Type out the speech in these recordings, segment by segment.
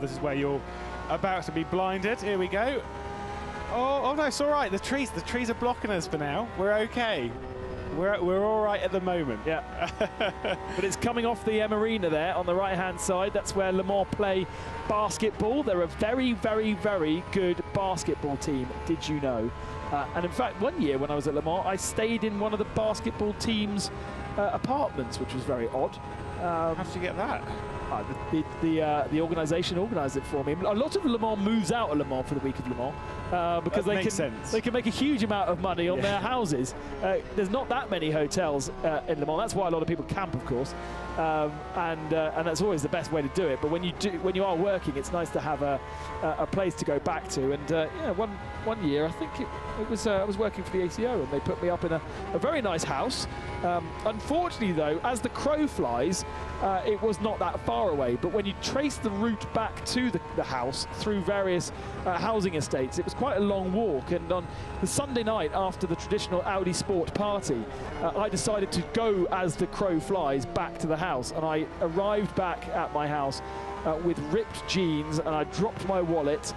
This is where you're about to be blinded. Here we go. Oh no, it's all right. The trees are blocking us for now. We're okay. We're all right at the moment. Yeah. But it's coming off the M Arena there on the right-hand side. That's where Le Mans play basketball. They're a very, very, very good basketball team, did you know? And in fact, one year when I was at Le Mans, I stayed in one of the basketball team's apartments, which was very odd. How did you get that? The organisation organised it for me. A lot of Le Mans moves out of Le Mans for the week of Le Mans because they can make a huge amount of money on their houses. There's not that many hotels in Le Mans. That's why a lot of people camp, of course, and that's always the best way to do it. But when you are working, it's nice to have a place to go back to. And yeah, one year I think it was I was working for the ACO, and they put me up in a very nice house. Unfortunately, though, as the crow flies, it was not that far away. But when you trace the route back to the house through various housing estates, it was quite a long walk. And on the Sunday night after the traditional Audi Sport party, I decided to go as the crow flies back to the house. And I arrived back at my house with ripped jeans, and I dropped my wallet,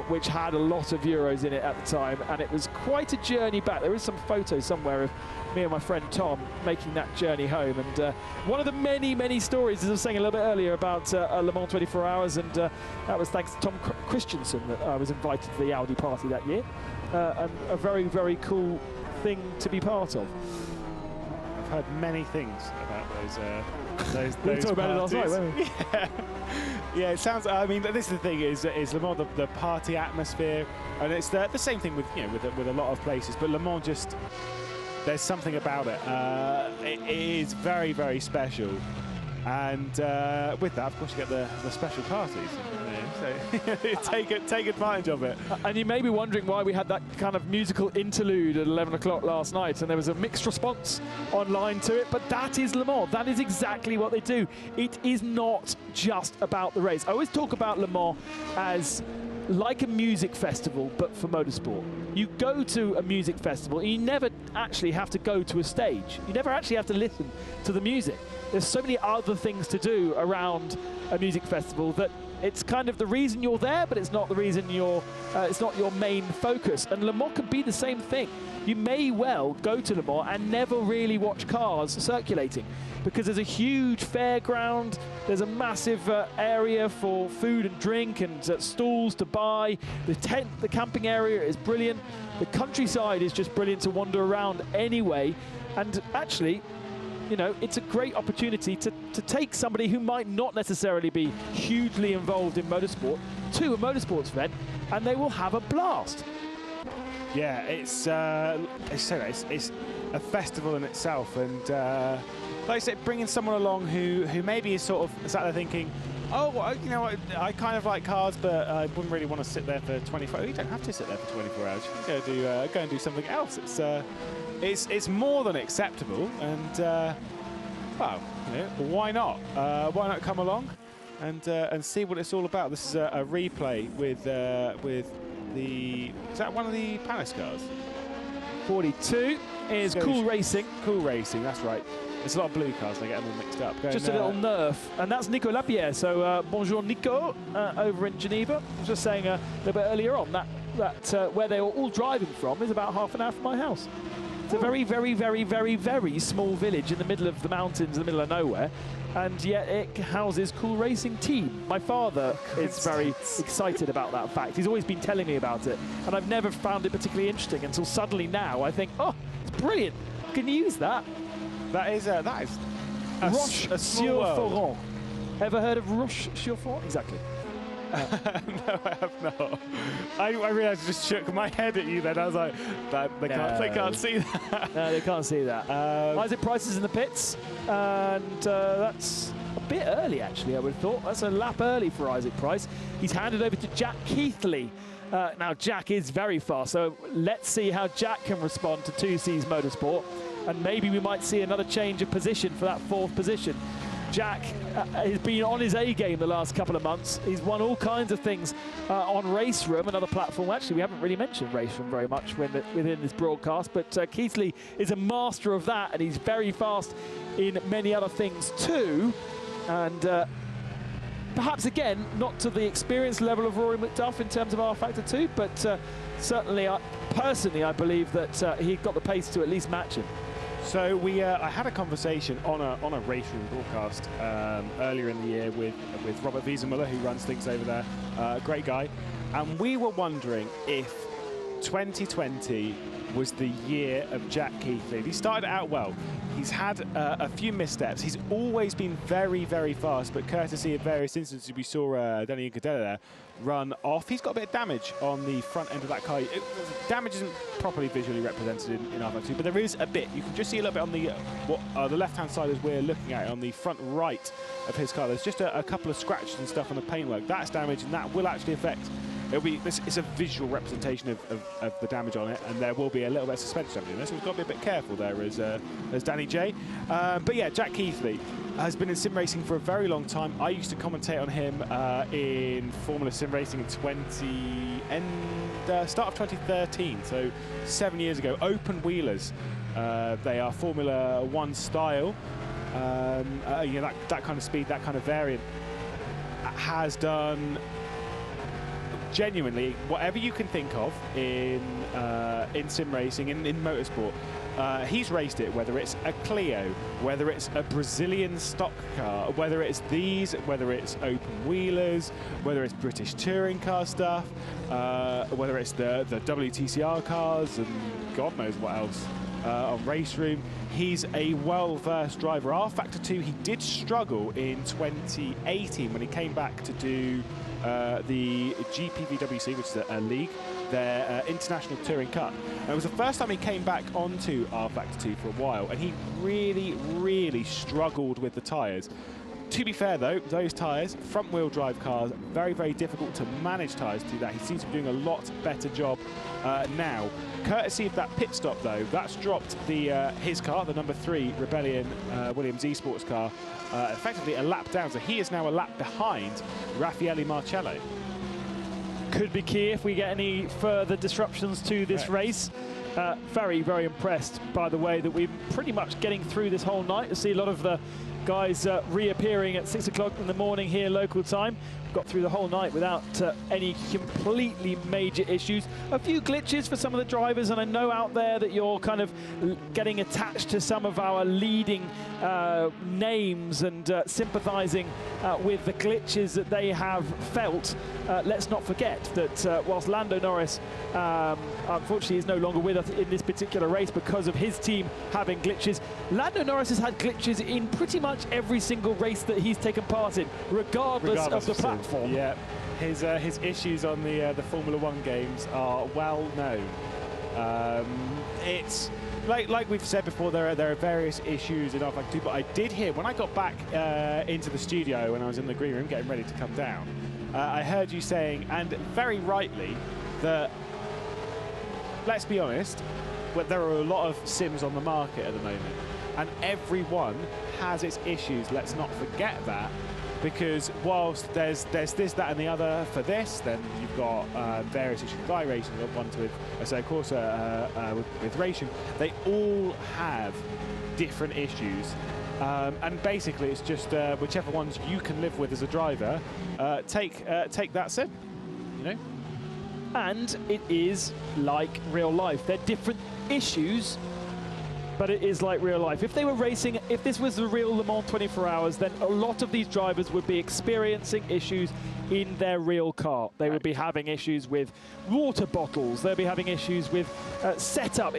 which had a lot of euros in it at the time, and it was quite a journey back. There is some photos somewhere of me and my friend Tom making that journey home, and one of the many stories, as I was saying a little bit earlier, about Le Mans 24 Hours, and that was thanks to Tom Christensen that I was invited to the Audi party that year, and a very cool thing to be part of. I've heard many things about those we talked about it last night, weren't we? Yeah, it sounds. I mean, this is the thing: is Le Mans the party atmosphere, and it's the same thing with with a lot of places. But Le Mans just there's something about it. It is very special, and with that, of course, you get the special parties. So take advantage of it. And you may be wondering why we had that kind of musical interlude at 11 o'clock last night, and there was a mixed response online to it, but that is Le Mans. That is exactly what they do. It is not just about the race. I always talk about Le Mans as like a music festival, but for motorsport. You go to a music festival and you never actually have to go to a stage. You never actually have to listen to the music. There's so many other things to do around a music festival that it's kind of the reason you're there, but it's not the reason it's not your main focus. And Le Mans can be the same thing. You may well go to Le Mans and never really watch cars circulating, because there's a huge fairground, there's a massive area for food and drink and stalls to buy. The camping area is brilliant. The countryside is just brilliant to wander around anyway. And actually, you know, it's a great opportunity to take somebody who might not necessarily be hugely involved in motorsport to a motorsports event, and they will have a blast. Yeah, it's a festival in itself, and like I said, bringing someone along who maybe is sort of sat there thinking, oh, you know, I kind of like cars, but I wouldn't really want to sit there for 24 hours. You don't have to sit there for 24 hours. You can go and do something else. It's more than acceptable, and well, you know, why not? Why not come along and see what it's all about? This is a replay with the, is that one of the Palace cars? 42 is Cool Racing. Cool Racing, that's right. There's a lot of blue cars, they get them all mixed up. Just a little nerf, and that's Nico Lapierre. So bonjour Nico, over in Geneva. I was just saying a little bit earlier on that where they were all driving from is about half an hour from my house. It's a very small village in the middle of the mountains, in the middle of nowhere, and yet it houses Cool Racing team. My father is very excited about that fact. He's always been telling me about it, and I've never found it particularly interesting until suddenly now I think, oh, it's brilliant. I can use that. That is Roche-sur-Foron. Ever heard of Roche-sur-Foron? Exactly. No, I have not. I realised I just shook my head at you then. I was like, they can't see that. No, they can't see that. Isaac Price is in the pits, and that's a bit early, actually, I would have thought. That's a lap early for Isaac Price. He's handed over to Jack Keithley. Now, Jack is very fast, so let's see how Jack can respond to 2C's Motorsport, and maybe we might see another change of position for that fourth position. Jack has been on his A game the last couple of months. He's won all kinds of things on Race Room, another platform. Actually, we haven't really mentioned Race Room very much within this broadcast, but Keithley is a master of that, and he's very fast in many other things too. And Perhaps, again, not to the experience level of Rory McDuff in terms of R-Factor 2, but certainly, personally, I believe that he got the pace to at least match him. So I had a conversation on a race room broadcast earlier in the year with Robert Wiesemuller, who runs things over there, great guy, and we were wondering if 2020 was the year of Jack Keithley. He started out well. He's had a few missteps. He's always been very, very fast, but courtesy of various instances, we saw Danny Incadella there run off. He's got a bit of damage on the front end of that car. Damage isn't properly visually represented in R-Factor 2, but there is a bit. You can just see a little bit on the left-hand side as we're looking at it, on the front right of his car. There's just a couple of scratches and stuff on the paintwork. That's damage, and that will actually affect. It's a visual representation of the damage on it, and there will be a little bit of suspension damage in this, so we've got to be a bit careful there as Danny J. But yeah, Jack Keithley has been in sim racing for a very long time. I used to commentate on him in Formula Sim Racing in start of 2013, so 7 years ago. Open wheelers, they are Formula 1 style. You know, that kind of speed, that kind of variant, has done genuinely whatever you can think of in sim racing, in motorsport. He's raced it, whether it's a Clio, whether it's a Brazilian stock car, whether it's whether it's open wheelers, whether it's British touring car stuff, whether it's the WTCR cars, and God knows what else on race room. He's a well-versed driver. R-Factor 2, he did struggle in 2018 when he came back to do the GPVWC, which is a league, their international touring cup. And it was the first time he came back onto R-Factor 2 for a while, and he really, really struggled with the tyres. To be fair, though, those tyres, front-wheel drive cars, very, very difficult to manage tyres to do that. He seems to be doing a lot better job now. Courtesy of that pit stop, though, that's dropped his car, the number 3 Rebellion Williams eSports car, effectively a lap down. So he is now a lap behind Raffaele Marcello. Could be key if we get any further disruptions to this race. Very, very impressed by the way that we're pretty much getting through this whole night. To see a lot of the guys reappearing at 6 o'clock in the morning here local time. Got through the whole night without any completely major issues. A few glitches for some of the drivers, and I know out there that you're kind of getting attached to some of our leading names and sympathizing with the glitches that they have felt. Let's not forget that whilst Lando Norris unfortunately is no longer with us in this particular race because of his team having glitches, Lando Norris has had glitches in pretty much every single race that he's taken part in, regardless of the platform. Yeah, his issues on the Formula 1 games are well known. It's like we've said before, there are various issues in R-Factor 2, but I did hear when I got back into the studio when I was in the green room getting ready to come down, I heard you saying, and very rightly, that, let's be honest, but there are a lot of sims on the market at the moment, and everyone has its issues. Let's not forget that, because whilst there's this, that, and the other for this, then you've got various issues with iRacing, you've got ones with Assetto Corsa, with racing. They all have different issues, and basically it's just whichever ones you can live with as a driver, take that sim, you know. And it is like real life. They're different issues, but it is like real life. If they were racing, if this was the real Le Mans 24 Hours, then a lot of these drivers would be experiencing issues in their real car. They would be having issues with water bottles. They'll be having issues with setup,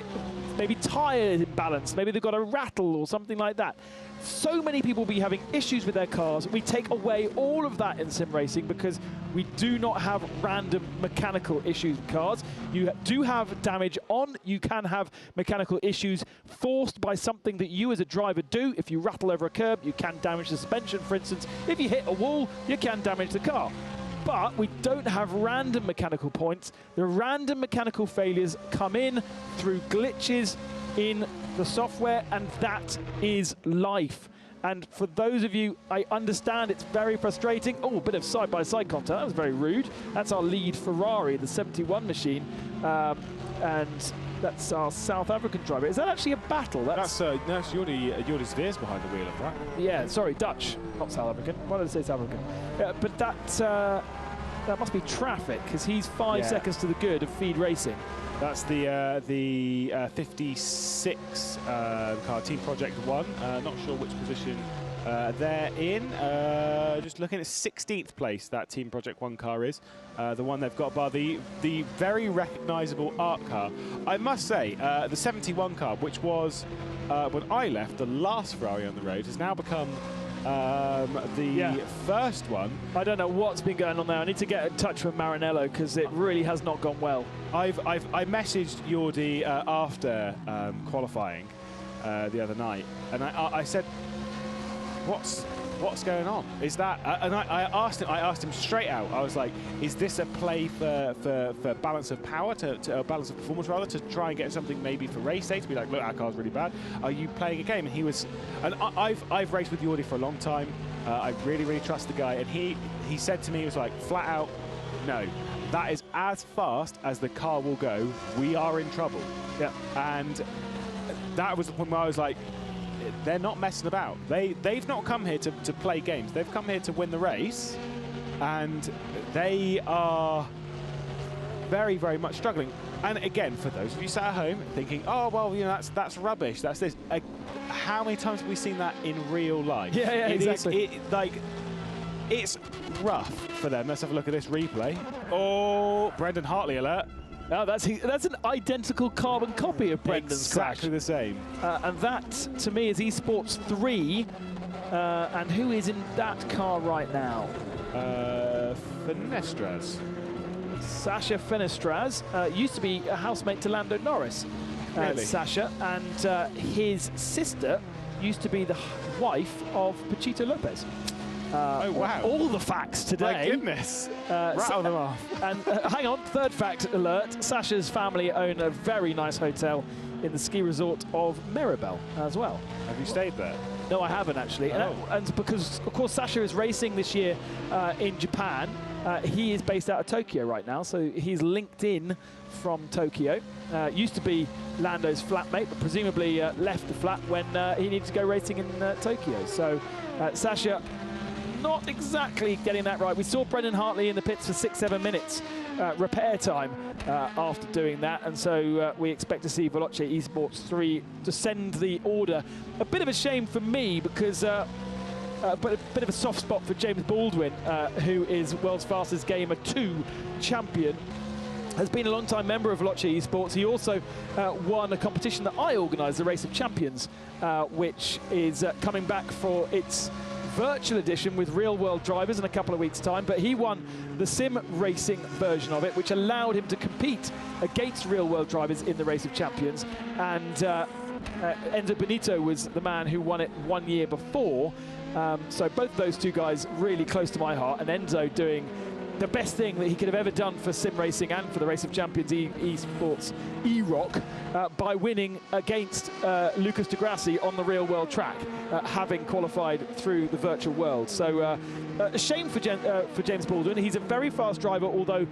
maybe tyre imbalance. Maybe they've got a rattle or something like that. So many people will be having issues with their cars. We take away all of that in sim racing because we do not have random mechanical issues with cars. You do have damage on. You can have mechanical issues forced by something that you as a driver do. If you rattle over a curb, you can damage the suspension, for instance. If you hit a wall, you can damage the car. But we don't have random mechanical points. The random mechanical failures come in through glitches in the software, and that is life. And for those of you, I understand it's very frustrating. Oh, a bit of side-by-side contact. That was very rude. That's our lead Ferrari, the 71 machine. And That's our South African driver. Is that actually a battle? That's Jordi Sveers behind the wheel of that. Yeah, sorry, Dutch, not South African. Why did I say South African? But that must be traffic, because he's 5 seconds to the good of Feed Racing. That's the 56 car, Team Project 1. Not sure which position they're in. Just looking at 16th place, that Team Project 1 car is. The one they've got by the very recognisable ARC car. I must say, the 71 car, which was, when I left, the last Ferrari on the road, has now become the first one. I don't know what's been going on there. I need to get in touch with Maranello, because it really has not gone well. I messaged Jordi after qualifying the other night, and I said, what's going on? Is that and I asked him straight out. I was like, is this a play for balance of power, to balance of performance rather, to try and get something maybe for race day, to be like, look, our car's really bad. Are you playing a game? And he was, and I've raced with Jordi for a long time. I really trust the guy, and he said to me, he was like, flat out, no, that is as fast as the car will go. We are in trouble. Yeah. And that was the point where I was like, they're not messing about. They've not come here to play games. They've come here to win the race, and they are very much struggling. And again, for those of you sat at home thinking, oh well, you know, that's rubbish, that's this. How many times have we seen that in real life? Yeah, exactly. It's rough for them. Let's have a look at this replay. Oh, Brendan Hartley alert. Oh, that's an identical carbon copy of Brendan's exactly crash. The same. And that, to me, is Esports 3. And who is in that car right now? Fenestras. Sasha Fenestras used to be a housemate to Lando Norris. Really? Sasha, and his sister used to be the wife of Pachito Lopez. Oh, wow. All the facts today. My goodness. Rattle them off. And hang on, third fact alert. Sasha's family own a very nice hotel in the ski resort of Mirabel as well. Have you stayed there? No, I haven't actually. Oh. And because, of course, Sasha is racing this year in Japan. He is based out of Tokyo right now, so he's linked in from Tokyo. Used to be Lando's flatmate, but presumably left the flat when he needed to go racing in Tokyo. So Sasha, not exactly getting that right. We saw Brendan Hartley in the pits for 6-7 minutes repair time after doing that, and so we expect to see Veloce Esports 3 descend the order. A bit of a shame for me, because but a bit of a soft spot for James Baldwin, who is World's Fastest Gamer 2 champion. Has been a long-time member of Veloce Esports. He also won a competition that I organised, the Race of Champions, which is coming back for its virtual edition with real-world drivers in a couple of weeks' time. But he won the sim racing version of it, which allowed him to compete against real-world drivers in the Race of Champions. And Enzo Benito was the man who won it 1 year before. So both of those two guys really close to my heart, and Enzo doing the best thing that he could have ever done for sim racing and for the Race of Champions Esports E-Rock by winning against Lucas Di Grassi on the real world track, having qualified through the virtual world. So a shame for James Baldwin. He's a very fast driver, although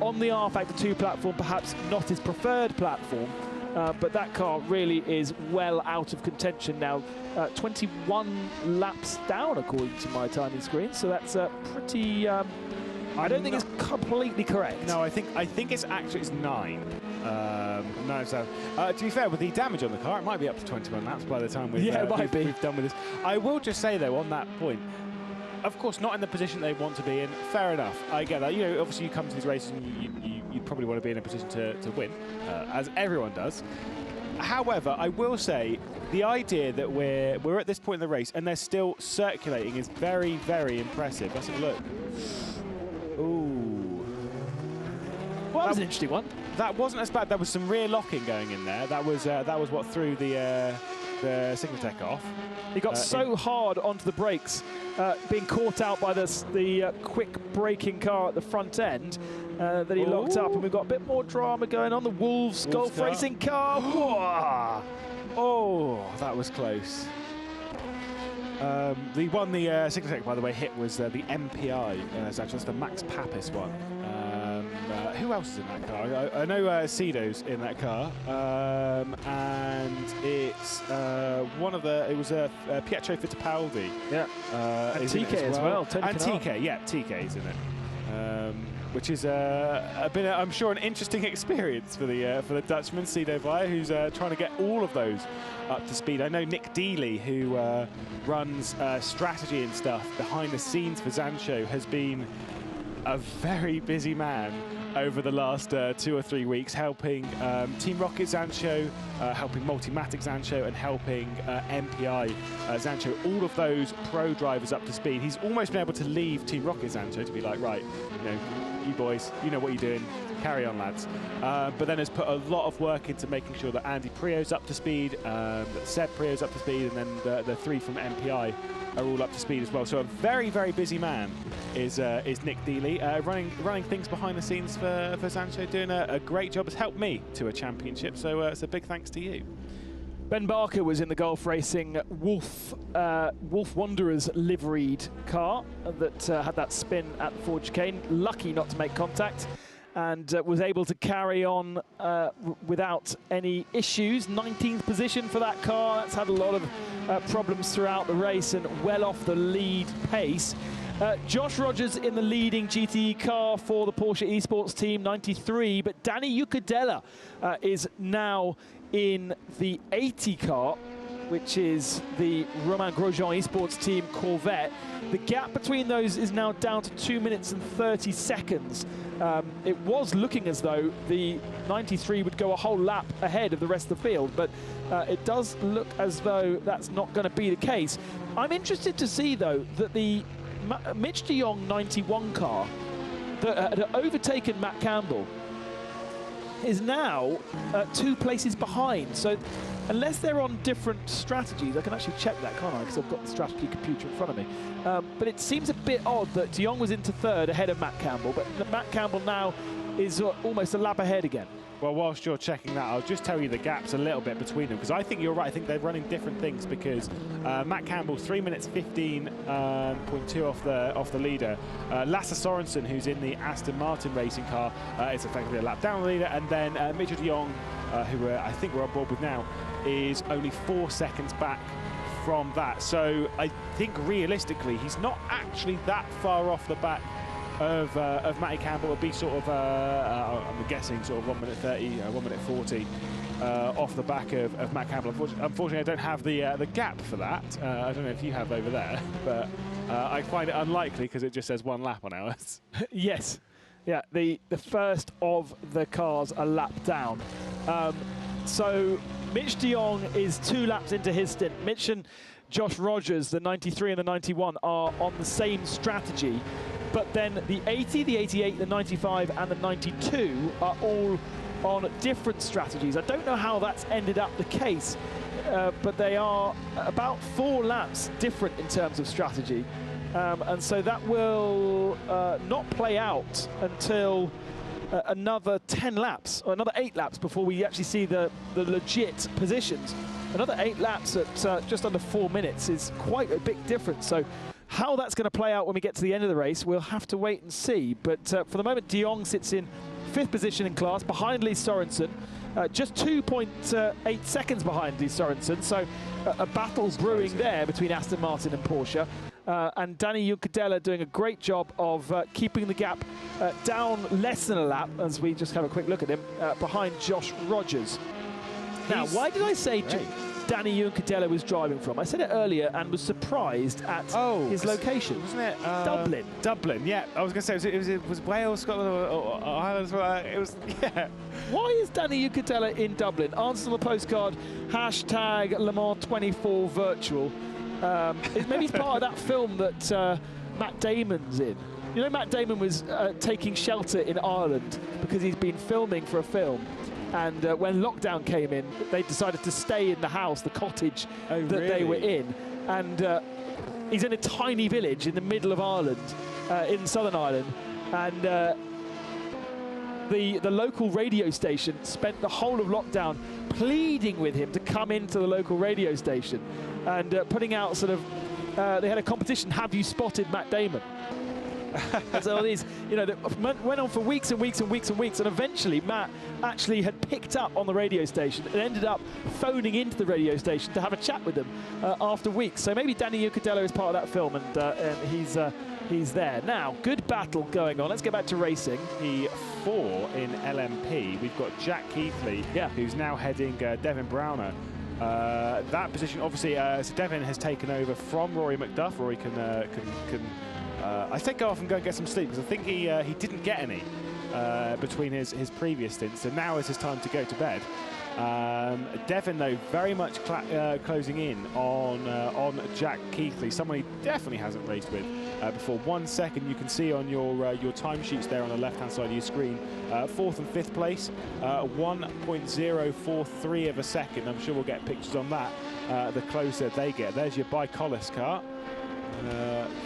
on the R-Factor 2 platform, perhaps not his preferred platform. But that car really is well out of contention now. 21 laps down, according to my tiny screen. So that's pretty... I don't think it's completely correct. No, I think it's actually 9. No, so to be fair, with the damage on the car, it might be up to 21 laps by the time we've done with this. I will just say though, on that point, of course, not in the position they want to be in. Fair enough, I get that. You know, obviously you come to these races and you probably want to be in a position to win, as everyone does. However, I will say the idea that we're at this point in the race and they're still circulating is very impressive. Let's have a look. Ooh. Well, that was an interesting one. That wasn't as bad. There was some rear locking going in there. That was what threw the Sigmatech off. He got so hard onto the brakes, being caught out by the quick braking car at the front end, that he locked up, and we've got a bit more drama going on. The Wolves Golf Racing car. Oh, that was close. The one the Sigmatech, by the way, hit was the MPI. So that's the Max Papis one. who else is in that car? I know Cedo's in that car, and it's one of the. It was Pietro Fittipaldi. Yeah, and TK as well. And TK, yeah, TK's in it. Which is been, I'm sure, an interesting experience for the Dutchman, Cedo Via, who's trying to get all of those up to speed. I know Nick Dealey, who runs strategy and stuff behind the scenes for Zanshow, has been a very busy man over the last 2 or 3 weeks, helping Team Rocket Zanshow, helping Multimatic Zanshow, and helping MPI Zanshow, all of those pro drivers up to speed. He's almost been able to leave Team Rocket Zanshow to be like, right, you know, you boys, you know what you're doing, carry on, lads. But then has put a lot of work into making sure that Andy Prio's up to speed, that Seb Prio's up to speed, and then the 3 from MPI are all up to speed as well. So a very, very busy man is Nick Dealey, running things behind the scenes for Zanshow, doing a great job. Has helped me to a championship, so it's a big thanks to you. Ben Barker was in the Gulf Racing Wolf Wanderers liveried car that had that spin at the Ford chicane. Lucky not to make contact, and was able to carry on without any issues. 19th position for that car. That's had a lot of problems throughout the race and well off the lead pace. Josh Rogers in the leading GTE car for the Porsche Esports team, 93, but Danny Juccadella is now in the 80 car, which is the Romain Grosjean Esports team Corvette. The gap between those is now down to 2 minutes and 30 seconds. It was looking as though the 93 would go a whole lap ahead of the rest of the field, but it does look as though that's not going to be the case. I'm interested to see, though, that the Mitch de Jong 91 car that had overtaken Matt Campbell is now 2 places behind. So unless they're on different strategies, I can actually check that, can't I? Because I've got the strategy computer in front of me. But it seems a bit odd that de Jong was into 3rd ahead of Matt Campbell, but Matt Campbell now is almost a lap ahead again. Well, whilst you're checking that, I'll just tell you the gaps a little bit between them, because I think you're right. I think they're running different things, because Matt Campbell 3 minutes 15.2 off the leader. Lasse Sorensen, who's in the Aston Martin racing car, is effectively a lap down the leader, and then Mitchell de Jong, who I think we're on board with now, is only 4 seconds back from that. So I think realistically, he's not actually that far off the back of Matty Campbell. Would be sort of, I'm guessing, sort of 1 minute 30, 1 minute 40 off the back of Matt Campbell. Unfortunately, I don't have the gap for that. I don't know if you have over there, but I find it unlikely because it just says 1 lap on ours. Yes. Yeah, the first of the cars a lap down. So Mitch de Jong is 2 laps into his stint. Mitch and Josh Rogers, the 93 and the 91, are on the same strategy. But then the 80, the 88, the 95, and the 92 are all on different strategies. I don't know how that's ended up the case, but they are about 4 laps different in terms of strategy. And so that will not play out until another 10 laps, or another 8 laps before we actually see the legit positions. Another 8 laps at just under 4 minutes is quite a big difference. So how that's going to play out when we get to the end of the race, we'll have to wait and see. But for the moment, de Jong sits in 5th position in class, behind Lee Sorensen, just 2.8 seconds behind Lee Sorensen. So a battle brewing there between Aston Martin and Porsche. And Danny Juccadella doing a great job of keeping the gap down less than a lap, as we just have a quick look at him, behind Josh Rogers. Now, why did I say Danny Juccadella was driving from? I said it earlier and was surprised at his location. Wasn't it? Dublin. Dublin, yeah. I was going to say, it was Wales, Scotland, or Ireland as well. It was, yeah. Why is Danny Juccadella in Dublin? Answer on the postcard, hashtag Le Mans 24 virtual. Maybe it's part of that film that Matt Damon's in. You know, Matt Damon was taking shelter in Ireland because he's been filming for a film. And when lockdown came in, they decided to stay in the house, the cottage that they were in. And he's in a tiny village in the middle of Ireland, in Southern Ireland. And the local radio station spent the whole of lockdown pleading with him to come into the local radio station and putting out sort of, they had a competition, have you spotted Matt Damon? And so these, that went on for weeks and weeks and weeks and weeks, and eventually Matt actually had picked up on the radio station and ended up phoning into the radio station to have a chat with them after weeks. So maybe Danny Uccardello is part of that film, and he's there. Now, good battle going on. Let's get back to racing. P4 in LMP. We've got Jack Keithley, who's now heading Devin Browner. That position, obviously, so Devin has taken over from Rory McDuff. Rory can I think go off and go and get some sleep, because I think he didn't get any between his previous stints, so now is his time to go to bed. Devin, though, very much closing in on Jack Keithley, someone he definitely hasn't raced with before. 1 second you can see on your timesheets there on the left-hand side of your screen. 4th and 5th place, 1.043 of a second. I'm sure we'll get pictures on that the closer they get. There's your Bicolis car.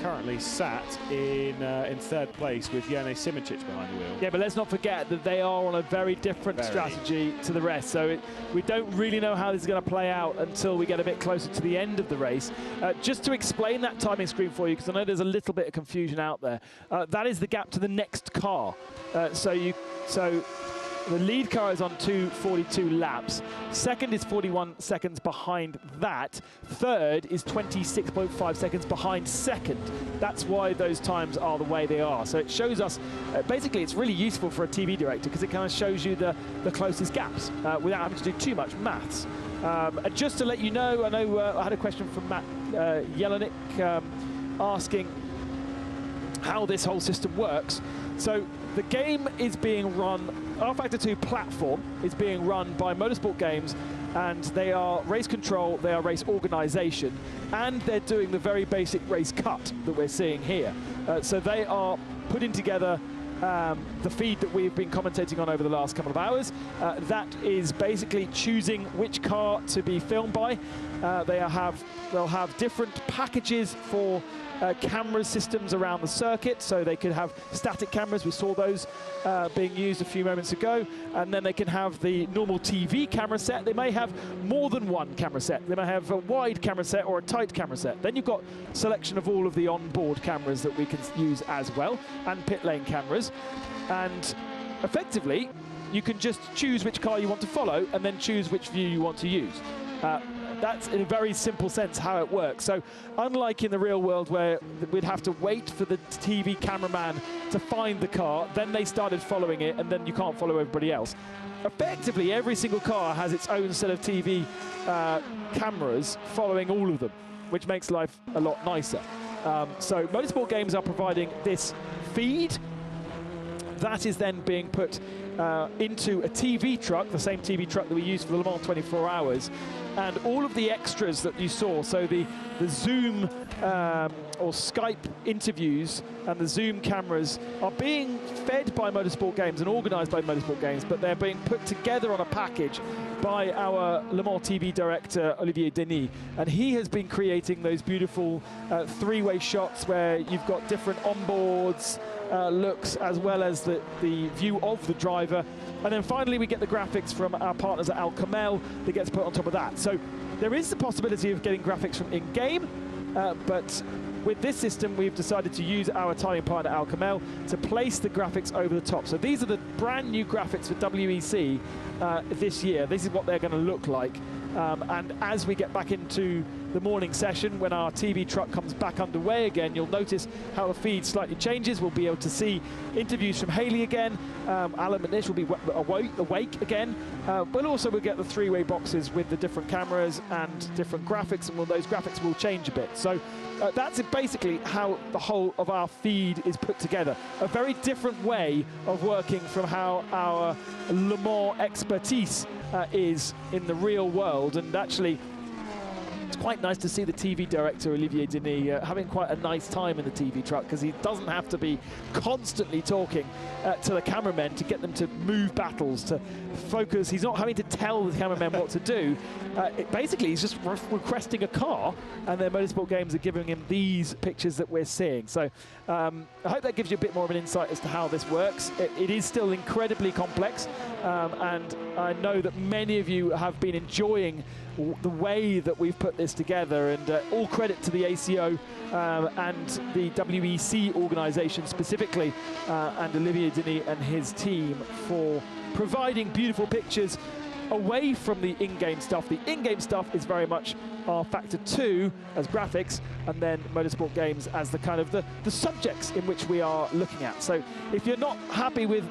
Currently sat in 3rd place with Jone Simicic behind the wheel. Yeah, but let's not forget that they are on a very different strategy to the rest. So we don't really know how this is going to play out until we get a bit closer to the end of the race. Just to explain that timing screen for you, because I know there's a little bit of confusion out there. That is the gap to the next car. So the lead car is on 2:42 laps. Second is 41 seconds behind that. Third is 26.5 seconds behind second. That's why those times are the way they are. So it shows us, basically it's really useful for a TV director, because it kind of shows you the closest gaps without having to do too much maths. And just to let you know, I know I had a question from Matt Jelinek asking how this whole system works. So the game is being run, rFactor 2 platform is being run by Motorsport Games, and they are race control, they are race organization, and they're doing the very basic race cut that we're seeing here. So they are putting together the feed that we've been commentating on over the last couple of hours. That is basically choosing which car to be filmed by. They'll have different packages for camera systems around the circuit, so they could have static cameras. We saw those being used a few moments ago, and then they can have the normal TV camera set. They may have more than one camera set. They may have a wide camera set or a tight camera set. Then you've got selection of all of the onboard cameras that we can use as well, and pit lane cameras. And effectively, you can just choose which car you want to follow and then choose which view you want to use. That's in a very simple sense how it works. So unlike in the real world where we'd have to wait for the TV cameraman to find the car, then they started following it, and then you can't follow everybody else. Effectively, every single car has its own set of TV cameras following all of them, which makes life a lot nicer. So Motorsport Games are providing this feed. That is then being put into a TV truck, the same TV truck that we use for the Le Mans 24 Hours. And all of the extras that you saw, so the Zoom or Skype interviews and the Zoom cameras are being fed by Motorsport Games and organized by Motorsport Games, but they're being put together on a package by our Le Mans TV director, Olivier Denis. And he has been creating those beautiful three-way shots where you've got different onboards, looks, as well as the view of the driver. And then finally we get the graphics from our partners at Al Kamel that gets put on top of that. So there is the possibility of getting graphics from in-game, but with this system we've decided to use our timing partner Al Kamel to place the graphics over the top. So these are the brand new graphics for WEC this year. This is what they're going to look like. And as we get back into the morning session, when our TV truck comes back underway again, you'll notice how the feed slightly changes. We'll be able to see interviews from Haley again. Alan McNish will be awake again. But also we'll get the three-way boxes with the different cameras and different graphics, and those graphics will change a bit. So that's basically how the whole of our feed is put together. A very different way of working from how our Le Mans expertise is in the real world. And actually, it's quite nice to see the TV director, Olivier Denis, having quite a nice time in the TV truck, because he doesn't have to be constantly talking to the cameramen to get them to move battles, to focus. He's not having to tell the cameramen what to do. Basically, he's just requesting a car, and then Motorsport Games are giving him these pictures that we're seeing. So I hope that gives you a bit more of an insight as to how this works. It is still incredibly complex, and I know that many of you have been enjoying the way that we've put this together, and all credit to the ACO and the WEC organisation specifically, and Olivier Denis and his team for providing beautiful pictures away from the in-game stuff. The in-game stuff is very much our factor 2 as graphics, and then Motorsport Games as the kind of the subjects in which we are looking at. So if you're not happy with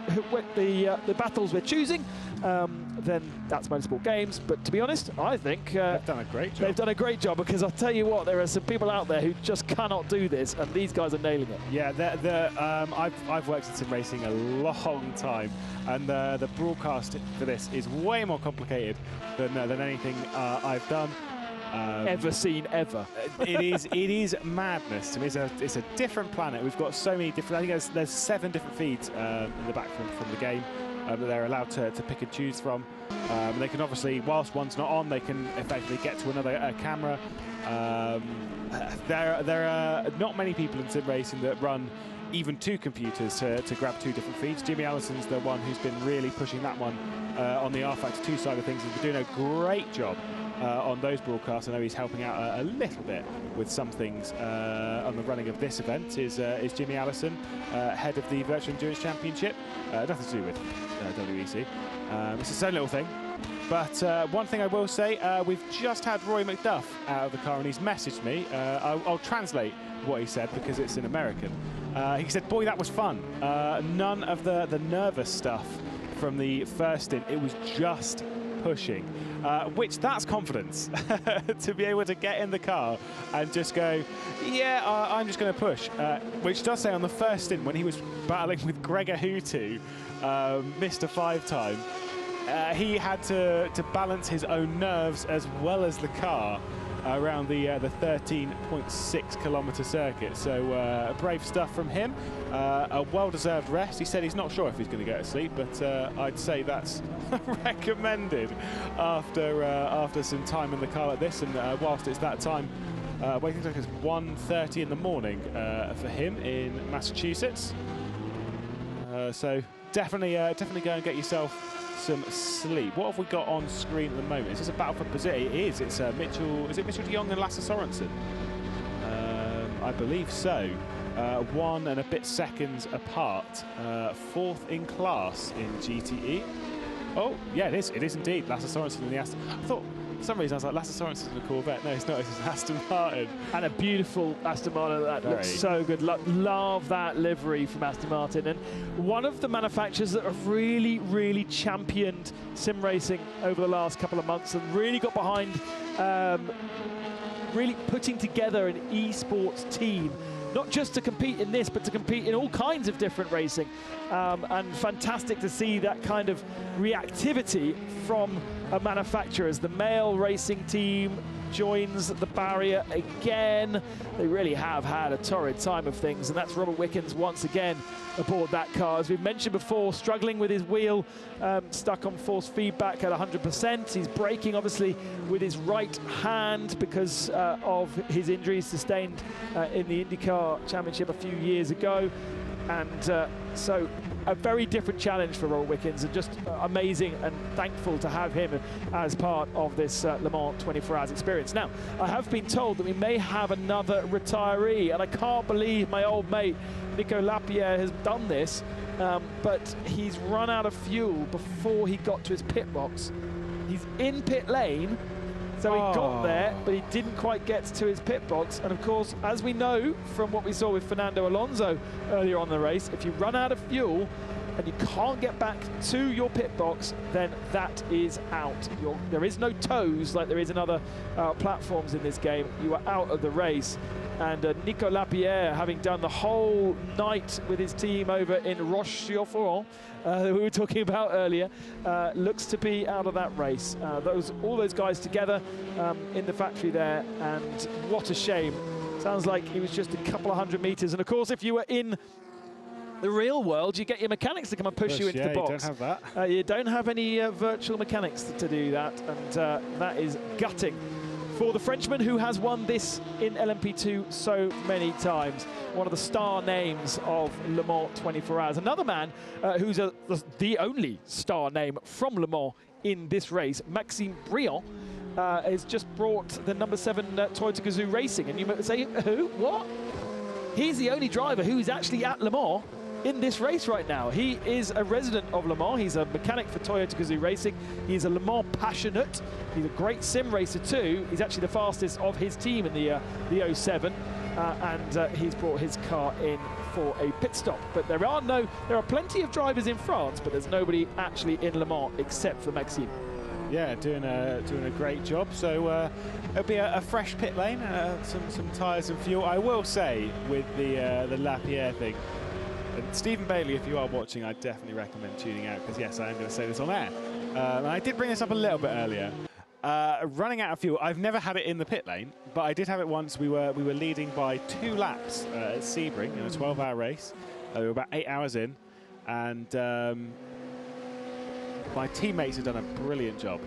the battles we're choosing, then that's Motorsport Games. But to be honest, I think they've done a great job. They've done a great job, because I'll tell you what, there are some people out there who just cannot do this, and these guys are nailing it. Yeah, I've worked in sim racing a long time, and the broadcast for this is way more complicated than anything I've done. Ever seen ever. It is madness to me. It's a different planet. We've got so many different. I think there's 7 different feeds in the back from the game that they're allowed to pick and choose from. They can obviously, whilst one's not on, they can effectively get to another camera. There are not many people in sim racing that run even 2 computers to grab 2 different feeds. Jimmy Allison's the one who's been really pushing that one on the rFactor 2 side of things. He's been doing a great job on those broadcasts. I know he's helping out a little bit with some things on the running of this event. Is Jimmy Allison, head of the Virtual Endurance Championship. Nothing to do with WEC. It's its own little thing. But one thing I will say, we've just had Roy McDuff out of the car, and he's messaged me. I'll translate what he said because it's in American. He said, "Boy, that was fun. None of the nervous stuff from the first stint. It was just pushing," which that's confidence to be able to get in the car and just go, yeah, I'm just going to push. Which does say on the first stint when he was battling with Gregor Hutu, Mr. 5-time, he had to balance his own nerves as well as the car around the 13.6 kilometre circuit. So brave stuff from him. A well-deserved rest. He said he's not sure if he's going to go to sleep, but I'd say that's recommended after some time in the car like this. And whilst it's that time, waiting time is 1:30 in the morning for him in Massachusetts. So definitely go and get yourself some sleep. What have we got on screen at the moment? Is this a battle for position? It is. It's Mitchell. Is it Mitchell de Jong and Lasse Sorensen? I believe so. 1 and a bit seconds apart. 4th in class in GTE. Oh, yeah, it is. It is indeed. Lasse Sorensen in the Aston. I thought for some reason I was like, Lasse Sorensen in a Corvette. No, it's not. It's an Aston Martin. And a beautiful Aston Martin. That looks so good. Love that livery from Aston Martin. And one of the manufacturers that have really championed sim racing over the last couple of months and really got behind really putting together an esports team, not just to compete in this, but to compete in all kinds of different racing. And fantastic to see that kind of reactivity from a manufacturer as the male racing team joins the barrier again. They really have had a torrid time of things, and that's Robert Wickens once again aboard that car. As we've mentioned before, struggling with his wheel, stuck on force feedback at 100%. He's braking obviously with his right hand because of his injuries sustained in the IndyCar Championship a few years ago. And so a very different challenge for Robert Wickens, and just amazing and thankful to have him as part of this Le Mans 24 Hours experience. Now, I have been told that we may have another retiree, and I can't believe my old mate Nico Lapierre has done this, but he's run out of fuel before he got to his pit box. He's in pit lane, so he got there, but he didn't quite get to his pit box. And of course, as we know from what we saw with Fernando Alonso earlier on in the race, if you run out of fuel and you can't get back to your pit box, then that is out. There is no toes like there is in other platforms in this game. You are out of the race. And Nico Lapierre, having done the whole night with his team over in Roche-sur-Foron, that we were talking about earlier, looks to be out of that race. All those guys together in the factory there, and what a shame. Sounds like he was just a couple of 100 meters. And of course, if you were in the real world, you get your mechanics to come and push you into the box. You don't have that. You don't have any virtual mechanics to do that, and that is gutting for the Frenchman who has won this in LMP2 so many times. One of the star names of Le Mans 24 Hours. Another man who's the only star name from Le Mans in this race, Maxime Briand, has just brought the number 7 Toyota Gazoo Racing. And you might say, who? What? He's the only driver who is actually at Le Mans in this race right now. He is a resident of Le Mans. He's a mechanic for Toyota Gazoo Racing. He's a Le Mans passionate. He's a great sim racer too. He's actually the fastest of his team in the 07, and he's brought his car in for a pit stop. But there are plenty of drivers in France, but there's nobody actually in Le Mans except for Maxime. Yeah, doing a great job. So it'll be a fresh pit lane, some tyres and fuel. I will say with the Lapierre thing, and Stephen Bailey, if you are watching, I definitely recommend tuning out, because yes, I am going to say this on air. And I did bring this up a little bit earlier. Running out of fuel, I've never had it in the pit lane, but I did have it once. We were leading by 2 laps at Sebring in a 12-hour race. We were about 8 hours in, and my teammates had done a brilliant job.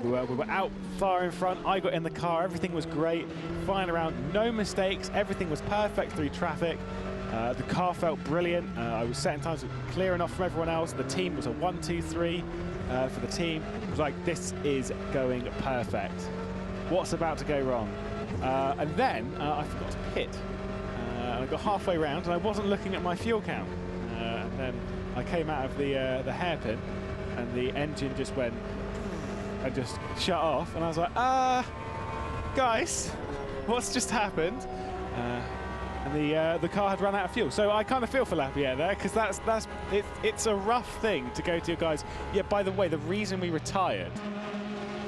We were out far in front. I got in the car. Everything was great. Flying around, no mistakes. Everything was perfect through traffic. The car felt brilliant. I was setting times clear enough from everyone else. The team was a 1, 2, 3 for the team. It was like, this is going perfect. What's about to go wrong? And then I forgot to pit. I got halfway round and I wasn't looking at my fuel count. And then I came out of the hairpin and the engine just went and just shut off. And I was like, guys, what's just happened? And the car had run out of fuel. So I kind of feel for Lapierre there, because it's a rough thing to go to your guys. Yeah, by the way, the reason we retired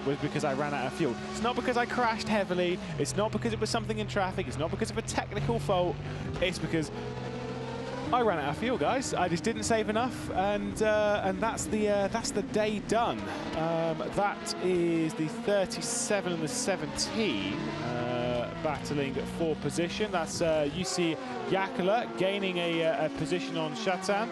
was because I ran out of fuel. It's not because I crashed heavily. It's not because it was something in traffic. It's not because of a technical fault. It's because I ran out of fuel, guys. I just didn't save enough, and that's the day done. That is the 37 and the 17 battling for position. That's UC Yakula gaining a position on Chatan.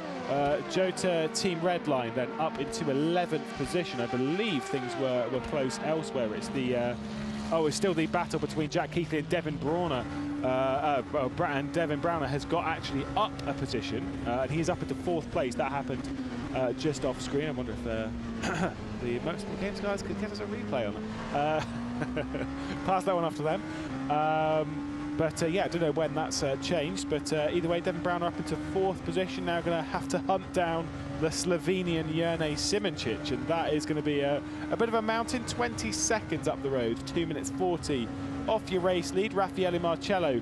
Jota Team Redline then up into 11th position. I believe things were close elsewhere. It's it's still the battle between Jack Keithley and Devin Brauner. And Devin Browner has got actually up a position, and he's up into 4th place. That happened just off screen. I wonder if the Motorsport Games guys could get us a replay on it. Pass that one off to them. Yeah, I don't know when that's changed, but either way, Devin Browner up into 4th position. Now going to have to hunt down the Slovenian Jerne Simončić, and that is going to be a bit of a mountain. 20 seconds up the road, 2 minutes 40 off your race lead. Raffaele Marcello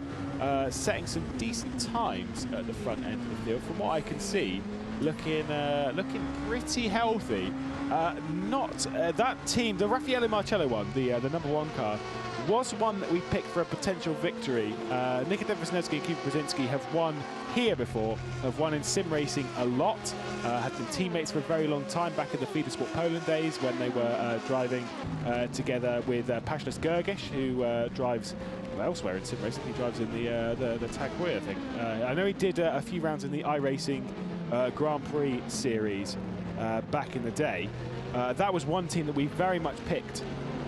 setting some decent times at the front end of the field. From what I can see, looking pretty healthy. That team, the Raffaele Marcello one, the number 1 car, was one that we picked for a potential victory. Nikita Wisniewski and Kuba Brzezinski have won here before, have won in sim racing a lot, have been teammates for a very long time back in the Feeder Sport Poland days when they were driving together with Pashless Gergish, who drives elsewhere in sim racing. He drives in the Tag Heuer, I think. I know he did a few rounds in the iRacing Grand Prix series back in the day. That was one team that we very much picked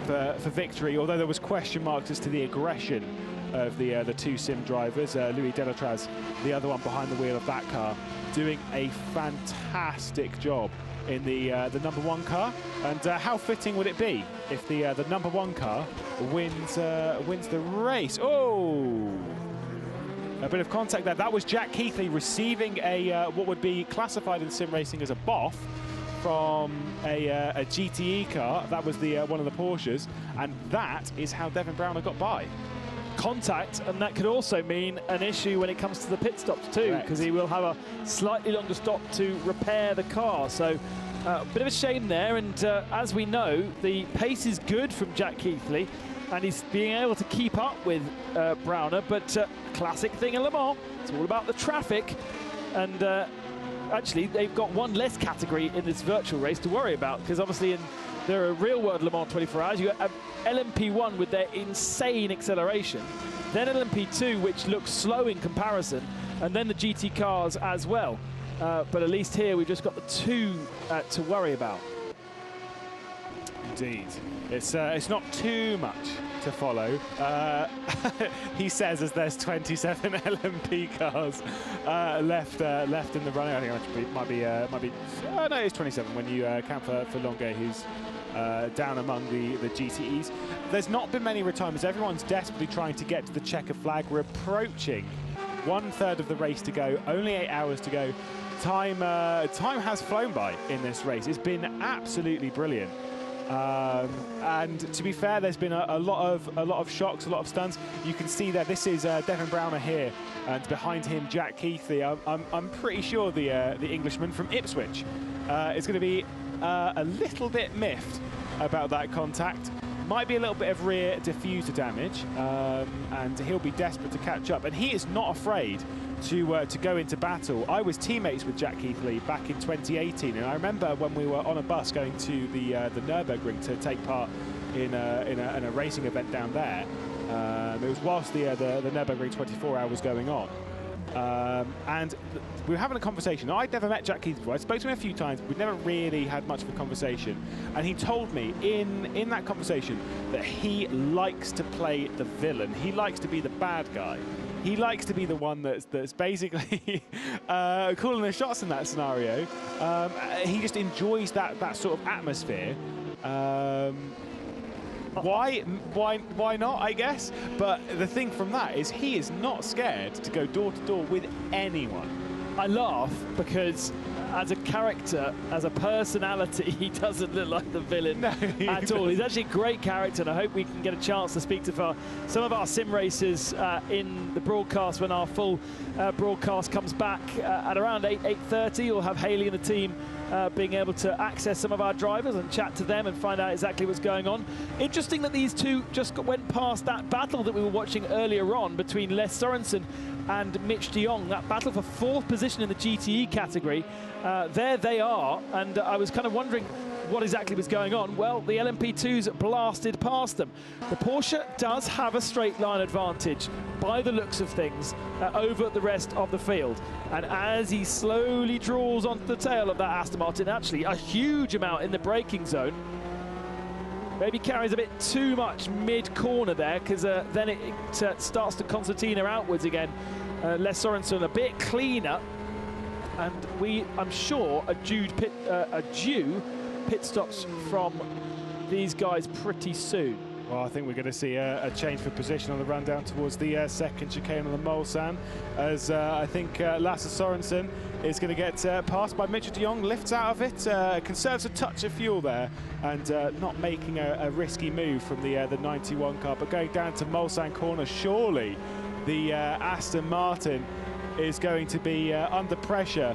for victory, although there was question marks as to the aggression of the 2 sim drivers. Louis Delatraz, the other one behind the wheel of that car, doing a fantastic job in the number 1 car. And how fitting would it be if the number 1 car wins the race? Oh, a bit of contact there. That was Jack Keithley receiving a what would be classified in sim racing as a boff from a GTE car. That was the one of the Porsches, and that is how Devin Browner got by. Contact, and that could also mean an issue when it comes to the pit stops too, because he will have a slightly longer stop to repair the car. So a bit of a shame there, and as we know, the pace is good from Jack Keithley, and he's being able to keep up with Browner, but classic thing in Le Mans, it's all about the traffic, and actually they've got one less category in this virtual race to worry about, because obviously there are real-world Le Mans 24 hours. You got LMP1 with their insane acceleration, then LMP2, which looks slow in comparison, and then the GT cars as well. But at least here we've just got the 2 to worry about. Indeed. It's not too much to follow. He says as there's 27 LMP cars left in the running. I think it might be no, it's 27 when you count for Longuet, who's down among the GTEs. There's not been many retirements. Everyone's desperately trying to get to the checker flag. We're approaching 1/3 of the race to go, only 8 hours to go. Time has flown by in this race. It's been absolutely brilliant. And to be fair, there's been a lot of shocks, a lot of stuns. You can see there. This is Devin Browner here, and behind him Jack Keithley. I'm pretty sure the Englishman from Ipswich is going to be a little bit miffed about that contact. Might be a little bit of rear diffuser damage, and he'll be desperate to catch up. And he is not afraid to go into battle. I was teammates with Jack Keithley back in 2018, and I remember when we were on a bus going to the Nürburgring to take part in a racing event down there. It was whilst the Nürburgring 24 hours was going on. And we were having a conversation. I'd never met Jack Keithley before. I spoke to him a few times. We'd never really had much of a conversation. And he told me in that conversation that he likes to play the villain. He likes to be the bad guy. He likes to be the one that's basically calling the shots in that scenario. He just enjoys that sort of atmosphere. Why not, I guess? But the thing from that is he is not scared to go door to door with anyone. I laugh because as a character, as a personality, he doesn't look like the villain at all. He's actually a great character, and I hope we can get a chance to speak to some of our sim racers in the broadcast when our full broadcast comes back at around 8:30. We'll have Haley and the team being able to access some of our drivers and chat to them and find out exactly what's going on. Interesting that these two just went past that battle that we were watching earlier on between Les Sorensen and Mitch de Jong, that battle for 4th position in the GTE category. There they are, and I was kind of wondering what exactly was going on. Well, the LMP2s blasted past them. The Porsche does have a straight line advantage by the looks of things over the rest of the field. And as he slowly draws onto the tail of that Aston Martin, actually a huge amount in the braking zone, maybe carries a bit too much mid-corner there, because then it starts to concertina outwards again. Les Sorensen a bit cleaner, and I'm sure, are due pit stops from these guys pretty soon. Well, I think we're going to see a change for position on the run down towards the second chicane on the Mulsanne, as I think Lasse Sorensen is going to get passed by Mitchell de Jong, lifts out of it, conserves a touch of fuel there, and not making a risky move from the 91 car, but going down to Mulsanne corner. Surely the Aston Martin is going to be under pressure.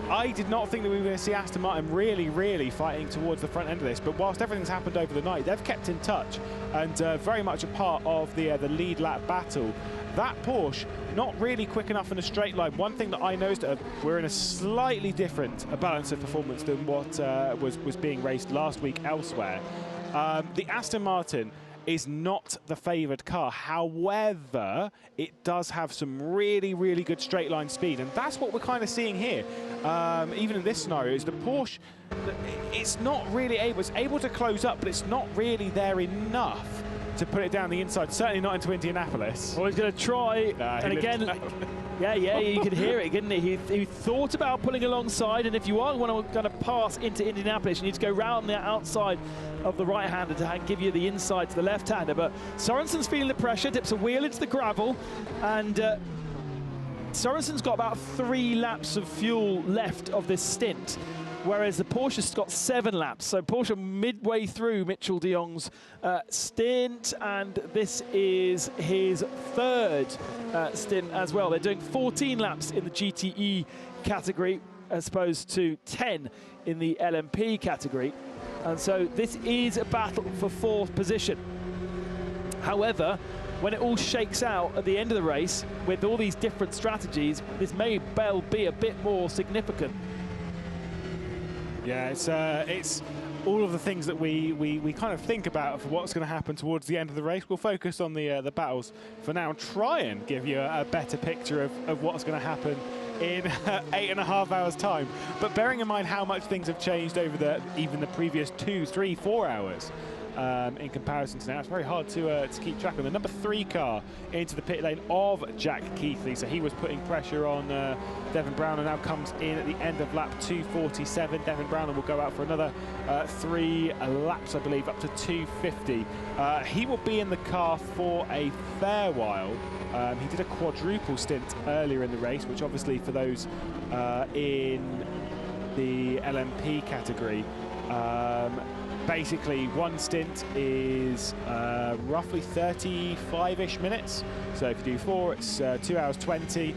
I did not think that we were going to see Aston Martin really fighting towards the front end of this, but whilst everything's happened over the night, they've kept in touch and very much a part of the lead lap battle. That Porsche, not really quick enough in a straight line. One thing that I noticed, we're in a slightly different balance of performance than what was being raced last week elsewhere. The Aston Martin is not the favoured car. However, it does have some really good straight line speed, and that's what we're kind of seeing here. Even in this scenario, is the Porsche, it's not really able, it's able to close up, but it's not really there enough to put it down the inside, certainly not into Indianapolis. Well, he's going to try, and again, yeah, you could hear it, couldn't he? He thought about pulling alongside, and if you are going to pass into Indianapolis, you need to go round the outside of the right-hander to give you the inside to the left-hander. But Sorensen's feeling the pressure, dips a wheel into the gravel, and Sorensen's got about 3 laps of fuel left of this stint, whereas the Porsche's got 7 laps. So Porsche midway through Mitchell de Jong's stint, and this is his 3rd stint as well. They're doing 14 laps in the GTE category as opposed to 10 in the LMP category. And so this is a battle for 4th position. However, when it all shakes out at the end of the race, with all these different strategies, this may well be a bit more significant. Yeah, it's all of the things that we kind of think about for what's going to happen towards the end of the race. We'll focus on the battles for now, try and give you a better picture of what's going to happen in 8.5 hours time. But bearing in mind how much things have changed over even the previous 2, 3, 4 hours, in comparison to now. It's very hard to keep track of. The number 3 car into the pit lane of Jack Keithley, so he was putting pressure on Devon Browner, now comes in at the end of lap 247. Devon Browner will go out for another 3 laps, I believe, up to 250. He will be in the car for a fair while. He did a quadruple stint earlier in the race, which obviously for those in the LMP category, basically one stint is roughly 35-ish minutes. So if you do 4, it's 2 hours 20.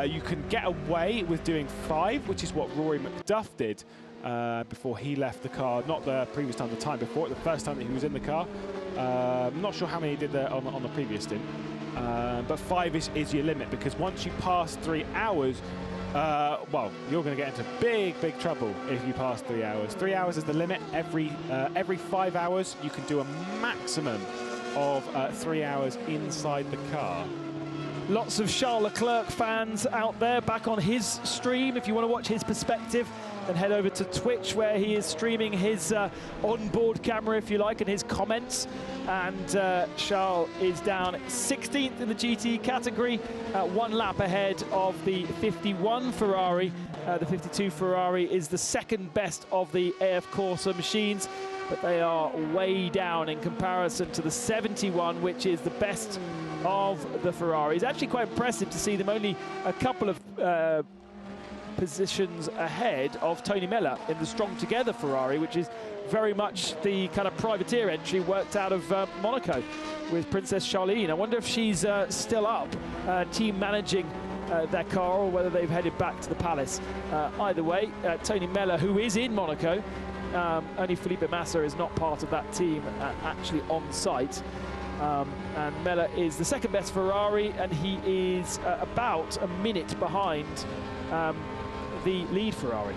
You can get away with doing 5, which is what Rory McDuff did before he left the car. Not the previous time, the time before it, the first time that he was in the car. I'm not sure how many he did on the previous stint. But 5 is your limit, because once you pass 3 hours, well, you're going to get into big trouble if you pass 3 hours. 3 hours is the limit. Every 5 hours, you can do a maximum of 3 hours inside the car. Lots of Charles Leclerc fans out there back on his stream. If you want to watch his perspective, then head over to Twitch, where he is streaming his onboard camera, if you like, and his comments. And Charles is down 16th in the GT category, 1 lap ahead of the 51 Ferrari. The 52 Ferrari is the second best of the AF Corsa machines, but they are way down in comparison to the 71, which is the best of the Ferrari. It's actually quite impressive to see them only a couple of positions ahead of Tony Mella in the Strong Together Ferrari, which is very much the kind of privateer entry worked out of Monaco with Princess Charlene. I wonder if she's still up, team managing their car, or whether they've headed back to the palace. Either way, Tony Mella, who is in Monaco, only Felipe Massa is not part of that team actually on site. And Mella is the second best Ferrari, and he is about a minute behind the lead Ferrari.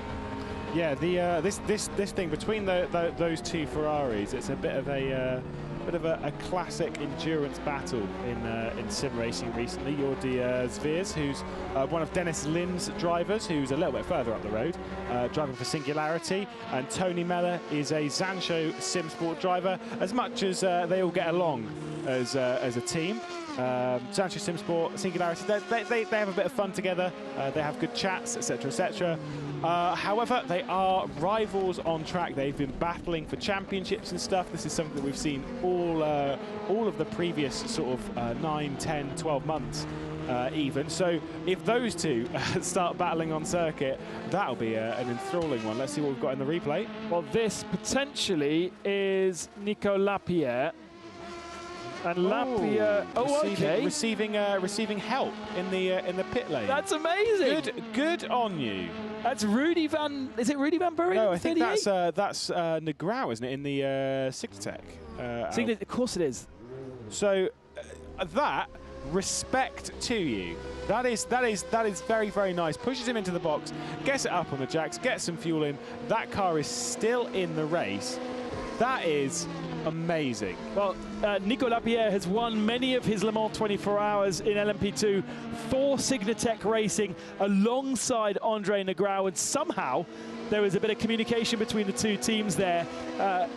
Yeah, this thing between those 2 Ferraris, it's a bit of a classic endurance battle in sim racing recently. Jordi Zviers, who's one of Dennis Lin's drivers, who's a little bit further up the road, driving for Singularity, and Tony Mella is a Zansho Sim Sport driver. As much as they all get along as a team, Zansho Sim Sport, Singularity, they have a bit of fun together. They have good chats, etc., etc. However, they are rivals on track. They've been battling for championships and stuff. This is something that we've seen all of the previous sort of 9, 10, 12 months even. So if those 2 start battling on circuit, that'll be an enthralling one. Let's see what we've got in the replay. Well, this potentially is Nico Lapierre. And Lapierre, receiving help in the pit lane. That's amazing. Good on you. That's Rudy Van. Is it Rudy Van Buren? No, I think that's Negrão, isn't it, in the Signatech? Of course it is. So that, respect to you. That is very, very nice. Pushes him into the box, gets it up on the jacks, gets some fuel in. That car is still in the race. That is amazing. Well, Nico Lapierre has won many of his Le Mans 24 Hours in LMP2 for Signatech Racing alongside Andre Negrão, and somehow there was a bit of communication between the 2 teams there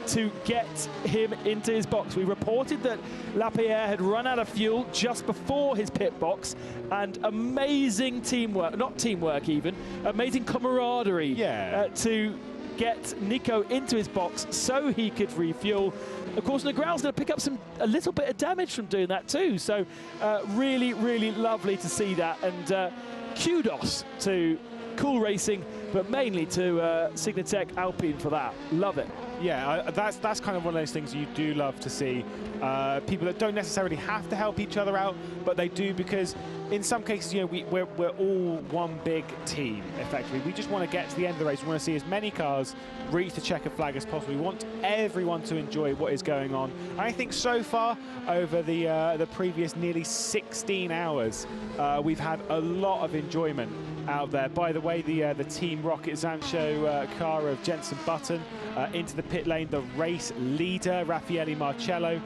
to get him into his box. We reported that Lapierre had run out of fuel just before his pit box, and amazing teamwork, not teamwork even, amazing camaraderie to get Nico into his box so he could refuel. Of course, Negrão's going to pick up a little bit of damage from doing that too. So really, really lovely to see that. And kudos to Cool Racing, but mainly to Signatech Alpine for that. Love it. Yeah, that's kind of one of those things you do love to see. People that don't necessarily have to help each other out, but they do, because in some cases, you know, we're all one big team, effectively. We just want to get to the end of the race. We want to see as many cars reach the checkered flag as possible. We want everyone to enjoy what is going on. And I think so far, over the previous nearly 16 hours, we've had a lot of enjoyment out there. By the way, the Team Rocket Zansho car of Jenson Button into the pit lane, the race leader, Raffaele Marcello,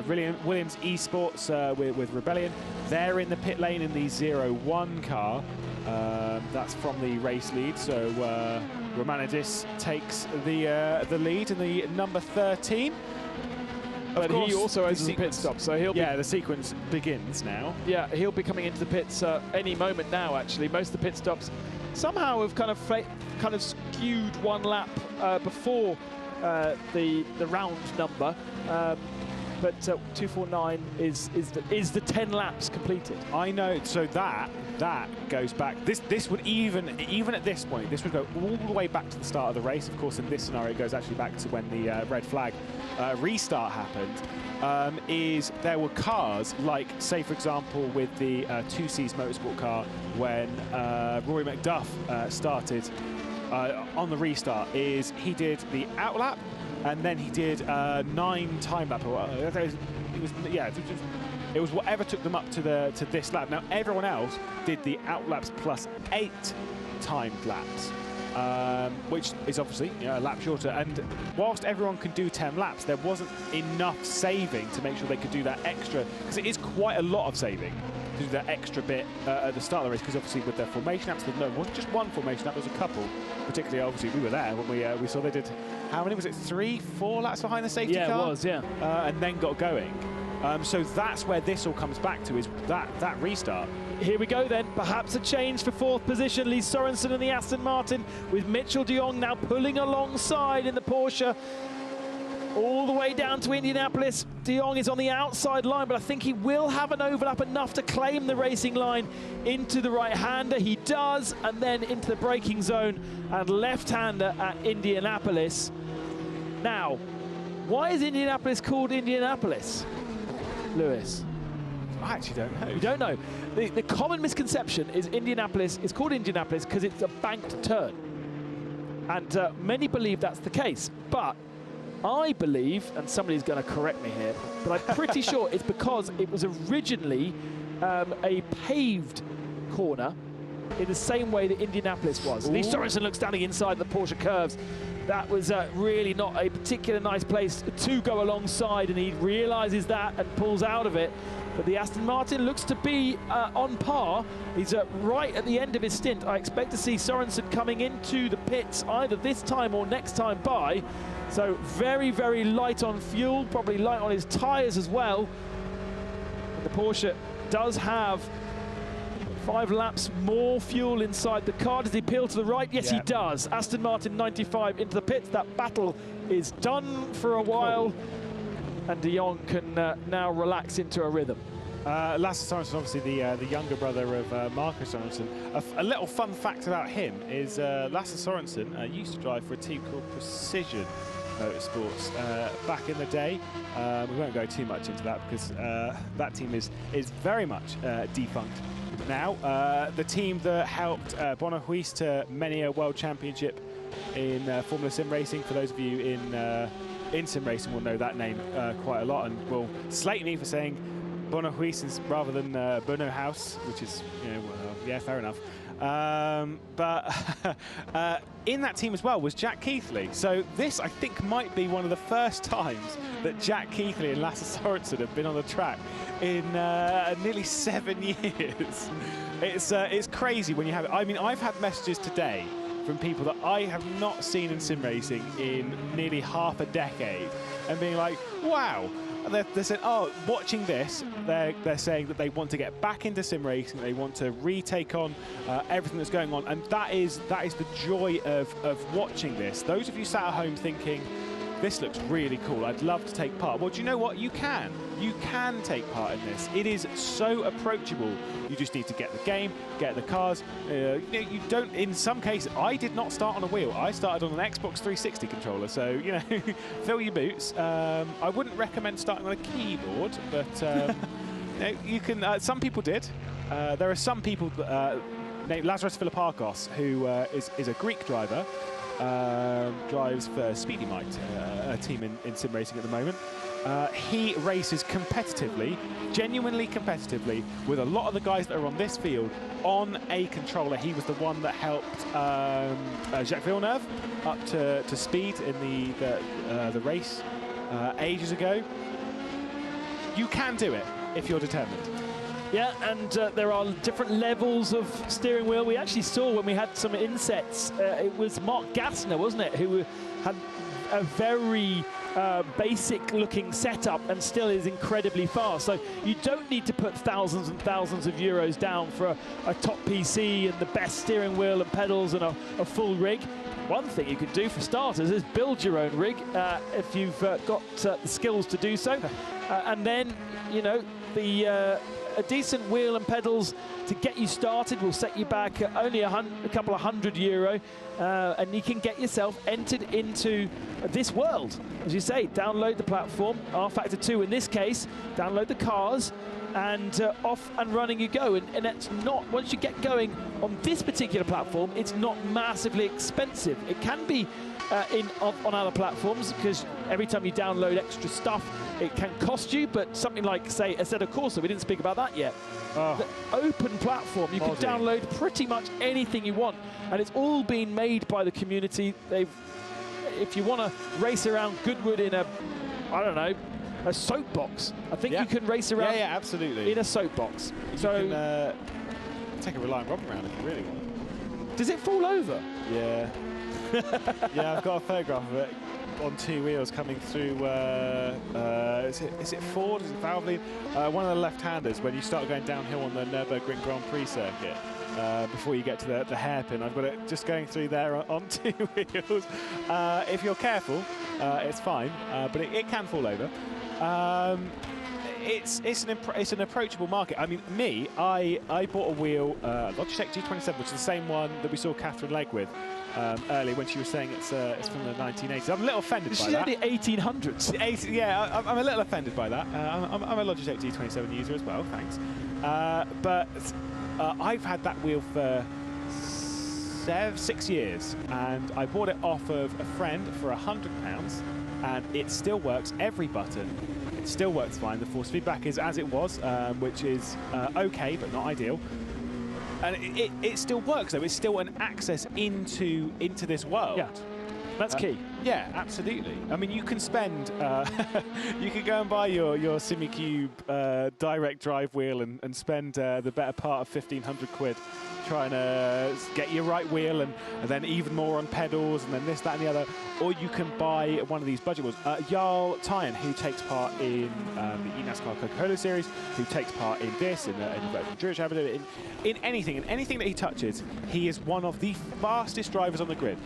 Williams Esports with Rebellion. They're in the pit lane in the 0-1 car. That's from the race lead. So Romanidis takes the lead in the number 13. but he also owns a pit stop, so he'll the sequence begins now. Yeah, he'll be coming into the pits any moment now. Actually, most of the pit stops somehow have kind of skewed one lap before the round number. But 249 is the 10 laps completed. I know. So that goes back. This would even at this point, this would go all the way back to the start of the race. Of course, in this scenario, it goes actually back to when the red flag restart happened. Is there were cars like, say, for example, with the 2C's motorsport car when Rory McDuff started on the restart. Is he did the outlap. And then he did 9 time lap. It was whatever took them up to this lap. Now everyone else did the outlaps plus 8 timed laps, which is obviously a lap shorter. And whilst everyone can do 10 laps, there wasn't enough saving to make sure they could do that extra, because it is quite a lot of saving to do that extra bit at the start of the race. Because obviously with their formation laps, it wasn't just one formation lap, there was a couple. Particularly, obviously, we were there when we saw they did, how many was it, 3-4 laps behind the safety car? Yeah, it was, yeah. And then got going. So that's where this all comes back to, is that restart. Here we go then, perhaps a change for 4th position. Lee Sorensen and the Aston Martin, with Mitchell de Jong now pulling alongside in the Porsche. All the way down to Indianapolis. De Jong is on the outside line, but I think he will have an overlap enough to claim the racing line into the right-hander. He does, and then into the braking zone and left-hander at Indianapolis. Now, why is Indianapolis called Indianapolis, Lewis? I actually don't know. You don't know. The common misconception is Indianapolis is called Indianapolis because it's a banked turn. And many believe that's the case, but I believe, and somebody's going to correct me here, but I'm pretty sure it's because it was originally a paved corner in the same way that Indianapolis was. Lee Sorensen looks standing inside the Porsche curves. That was really not a particular nice place to go alongside, and he realizes that and pulls out of it. But the Aston Martin looks to be on par. He's right at the end of his stint. I expect to see Sorensen coming into the pits either this time or next time by. So very, very light on fuel, probably light on his tyres as well. And the Porsche does have 5 laps more fuel inside the car. Does he peel to the right? Yes, he does. Aston Martin 95 into the pits. That battle is done for a while. And de Jong can now relax into a rhythm. Lasse Sorensen, obviously the younger brother of Marcus Sorensen. A little fun fact about him is Lasse Sorensen used to drive for a team called Precision Motorsports back in the day. We won't go too much into that because that team is very much defunct now. The team that helped Bonner Huis to many a world championship in Formula Sim racing. For those of you in sim racing will know that name quite a lot and will slate me for saying Bonner Huis rather than Bono House, which is, yeah, fair enough. But in that team as well was Jack Keithley. So this, I think, might be one of the first times that Jack Keithley and Lasse Sorensen have been on the track in nearly 7 years. It's crazy when you have it. I mean, I've had messages today from people that I have not seen in sim racing in nearly half a decade, and being like, wow. They said, oh, watching this, they're saying that they want to get back into sim racing, they want to retake on everything that's going on, and that is the joy of watching this. Those of you sat at home thinking, this looks really cool, I'd love to take part. Well, do you know what? You can take part in this. It is so approachable. You just need to get the game, get the cars. You don't, in some cases, I did not start on a wheel. I started on an Xbox 360 controller, so, fill your boots. I wouldn't recommend starting on a keyboard, but you can, some people did. There are some people named Lazaros Philippakos, who is a Greek driver, drives for Speedy Might, a team in sim racing at the moment. He races competitively, genuinely competitively, with a lot of the guys that are on this field on a controller. He was the one that helped Jacques Villeneuve up to speed in the race ages ago. You can do it if you're determined. Yeah, and there are different levels of steering wheel. We actually saw when we had some insets, it was Mark Gassner, wasn't it, who had a very basic looking setup and still is incredibly fast. So you don't need to put thousands and thousands of euros down for a top PC and the best steering wheel and pedals and a full rig. One thing you could do for starters is build your own rig if you've got the skills to do so. And then, you know, a decent wheel and pedals to get you started will set you back at only a couple of €100, and you can get yourself entered into this world. As you say, download the platform, rFactor 2 in this case, download the cars, and off and running you go. And that's not, once you get going on this particular platform, it's not massively expensive. It can be on other platforms, because every time you download extra stuff, it can cost you, but something like, say, Assetto Corsa, we didn't speak about that yet. The open platform, you can download pretty much anything you want, and it's all been made by the community. If you want to race around Goodwood in a, I don't know, a soapbox, I think you can race around absolutely. in a soapbox. So you can take a Reliant Robin around if you really want. Does it fall over? Yeah. Yeah, I've got a photograph of it on 2 wheels coming through, is it Ford, is it Valvoline? One of the left-handers when you start going downhill on the Nürburgring Grand Prix circuit. Before you get to the hairpin, I've got it just going through there on 2 wheels. If you're careful, it's fine, but it can fall over. It's an approachable market. I mean, I bought a wheel, Logitech G27, which is the same one that we saw Catherine Legg with earlier when she was saying it's from the 1980s. I'm a little offended by that. She's the 1800s. Yeah, I'm a little offended by that. I'm a Logitech G27 user as well, thanks. But I've had that wheel for 6 years, and I bought it off of a friend for £100, and it still works. Every button, it still works fine. The force feedback is as it was, which is okay, but not ideal. And it still works, though. It's still an access into this world. Yeah, that's key. Yeah, absolutely. I mean, you can spend, you can go and buy your SimiCube direct drive wheel and spend the better part of 1,500 quid trying to get your right wheel and then even more on pedals and then this, that and the other. Or you can buy one of these budget wheels. Jarl Tyen, who takes part in the eNASCAR Coca-Cola series, who takes part in this, in the Virtual Endurance, in anything that he touches, he is one of the fastest drivers on the grid.